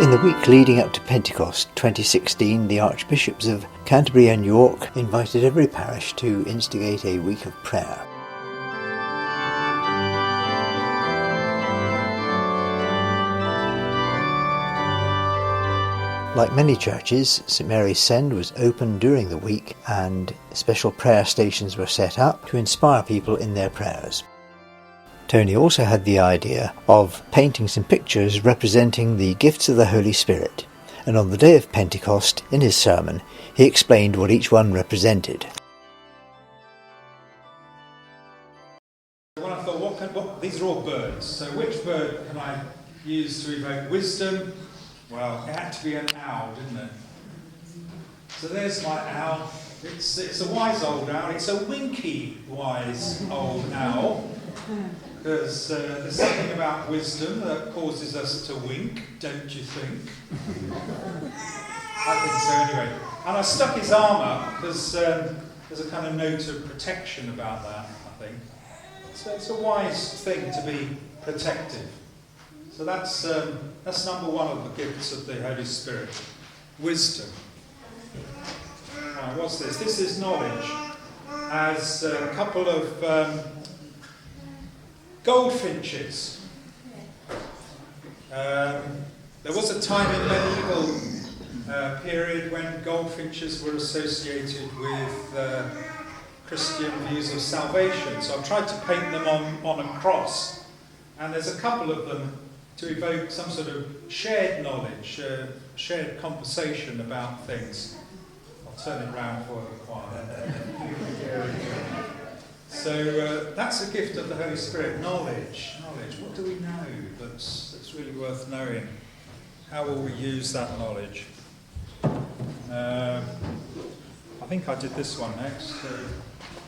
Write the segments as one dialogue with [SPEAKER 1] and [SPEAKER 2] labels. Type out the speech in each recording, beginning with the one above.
[SPEAKER 1] In the week leading up to Pentecost 2016, the Archbishops of Canterbury and York invited every parish to instigate a week of prayer. Like many churches, St Mary's Send was open during the week and special prayer stations were set up to inspire people in their prayers. Tony also had the idea of painting some pictures representing the gifts of the Holy Spirit, and on the day of Pentecost, in his sermon, he explained what each one represented.
[SPEAKER 2] Well, I thought, these are all birds, so which bird can I use to evoke wisdom? Well, it had to be an owl, didn't it? So there's my owl. It's a wise old owl. It's a winky wise old owl. Because there's something about wisdom that causes us to wink, don't you think? I think so anyway. And I stuck his arm up because there's a kind of note of protection about that, I think. So it's a wise thing to be protective. So that's number one of the gifts of the Holy Spirit. Wisdom. Right, what's this? This is knowledge. As a couple of goldfinches. There was a time in medieval period when goldfinches were associated with Christian views of salvation. So I've tried to paint them on a cross. And there's a couple of them to evoke some sort of shared knowledge, shared conversation about things. I'll turn it round for the choir. So that's a gift of the Holy Spirit, knowledge. What do we know that's really worth knowing? How will we use that knowledge? I think I did this one next.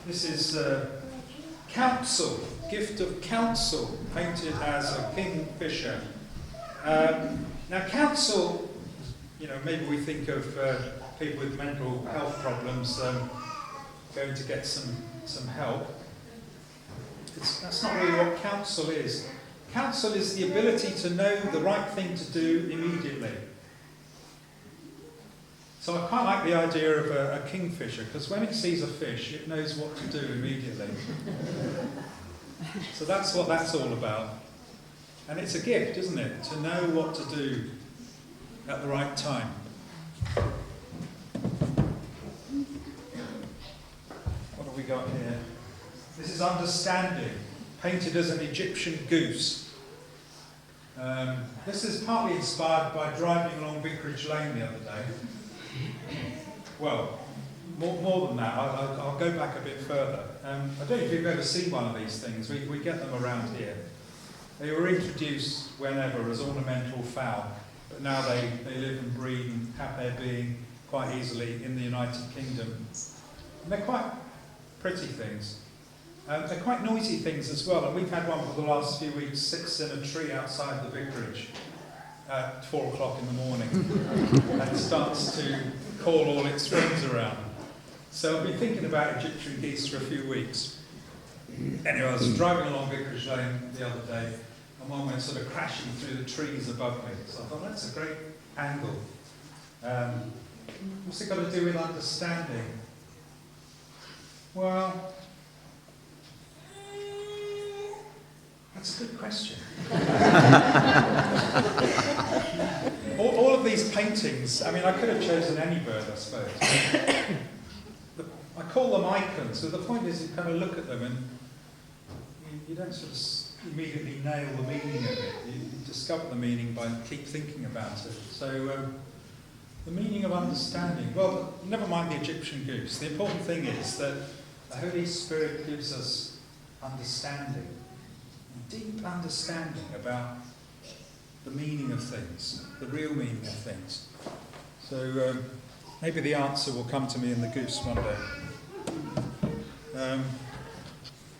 [SPEAKER 2] This is counsel, gift of counsel, painted as a kingfisher. Now counsel, maybe we think of people with mental health problems going to get some help. That's not really what counsel is. Counsel is the ability to know the right thing to do immediately. So I quite like the idea of a kingfisher, because when it sees a fish, it knows what to do immediately. So that's what that's all about. And it's a gift, isn't it? To know what to do at the right time. What have we got here? This is understanding, painted as an Egyptian goose. This is partly inspired by driving along Vicarage Lane the other day. Well, more than that, I'll go back a bit further. I don't know if you've ever seen one of these things. We get them around here. They were introduced whenever as ornamental fowl, but now they live and breed and have their being quite easily in the United Kingdom. And they're quite pretty things. They're quite noisy things as well, and we've had one for the last few weeks, sits in a tree outside the vicarage at 4 o'clock in the morning and starts to call all its friends around. So I've been thinking about Egyptian geese for a few weeks. Anyway, I was driving along Vicarage Lane the other day, and one went sort of crashing through the trees above me. So I thought, that's a great angle. What's it got to do with understanding? Well, that's a good question. all of these paintings, I could have chosen any bird, I suppose. I call them icons, so the point is you kind of look at them and you don't sort of immediately nail the meaning of it. You discover the meaning by keep thinking about it. So the meaning of understanding, well, never mind the Egyptian goose. The important thing is that the Holy Spirit gives us understanding. Deep understanding about the meaning of things, the real meaning of things. So maybe the answer will come to me in the goose one day.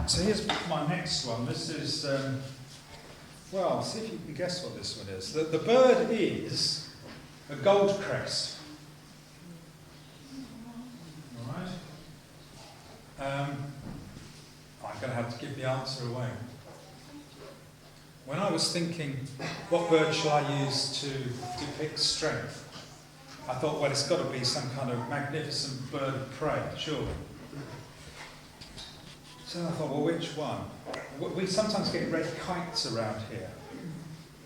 [SPEAKER 2] So here's my next one. This is, see if you can guess what this one is. The bird is a goldcrest. All right. I'm going to have to give the answer away. when I was thinking, what bird shall I use to depict strength? I thought, well, it's got to be some kind of magnificent bird of prey, surely. So I thought, well, which one? We sometimes get red kites around here,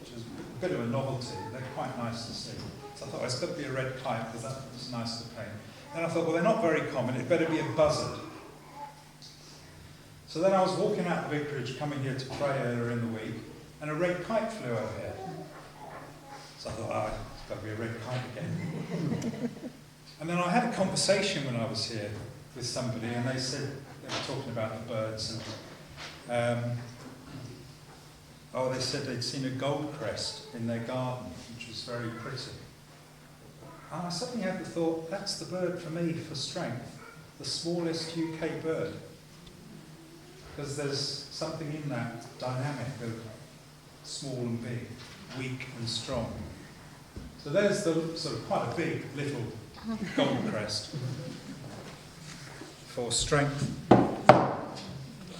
[SPEAKER 2] which is a bit of a novelty. They're quite nice to see. So I thought, it's got to be a red kite because that's nice to paint. And I thought, well, they're not very common. It better be a buzzard. So then I was walking out the vicarage, coming here to pray earlier in the week, and a red kite flew over here. So I thought, it's got to be a red kite again. And then I had a conversation when I was here with somebody, and they said, they were talking about the birds, and they said they'd seen a goldcrest in their garden, which was very pretty. And I suddenly had the thought, that's the bird for me for strength, the smallest UK bird. Because there's something in that dynamic of small and big, weak and strong. So there's the sort of quite a big little goldcrest for strength.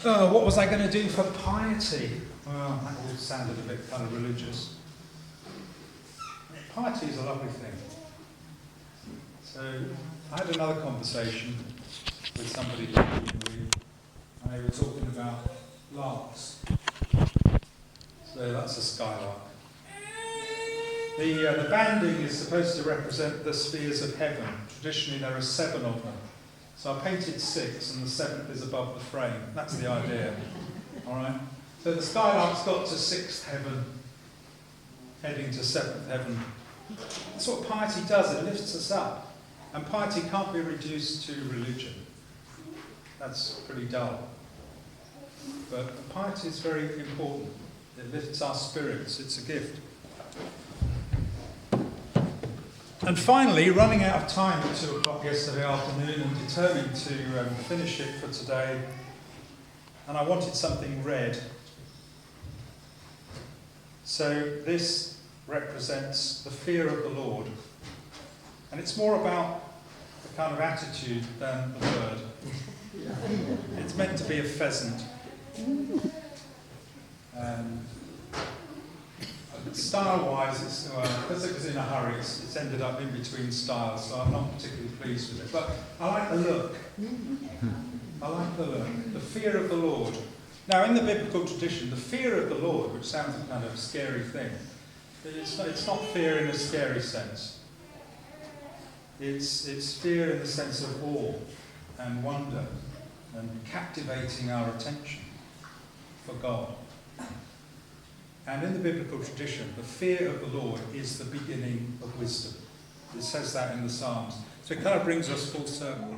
[SPEAKER 2] What was I going to do for piety? Well, that all sounded a bit kind of religious. Piety is a lovely thing. So I had another conversation with somebody during the week, and they were talking about larks. So that's a skylark. The banding is supposed to represent the spheres of heaven. Traditionally there are 7 of them. So I painted 6 and the 7th is above the frame. That's the idea. Alright? So the skylark's got to 6th heaven, heading to 7th heaven. That's what piety does, it lifts us up. And piety can't be reduced to religion. That's pretty dull. But piety is very important. It lifts our spirits, it's a gift. And finally, running out of time at 2 o'clock yesterday afternoon and determined to finish it for today, and I wanted something red. So this represents the fear of the Lord. And it's more about the kind of attitude than the bird. It's meant to be a pheasant. Style-wise, because it was in a hurry, it's ended up in between styles, so I'm not particularly pleased with it. But I like the look. I like the look. The fear of the Lord. Now, in the biblical tradition, the fear of the Lord, which sounds a kind of scary thing, it's not fear in a scary sense. It's fear in the sense of awe and wonder and captivating our attention for God. And in the biblical tradition, the fear of the Lord is the beginning of wisdom. It says that in the Psalms. So it kind of brings us full circle.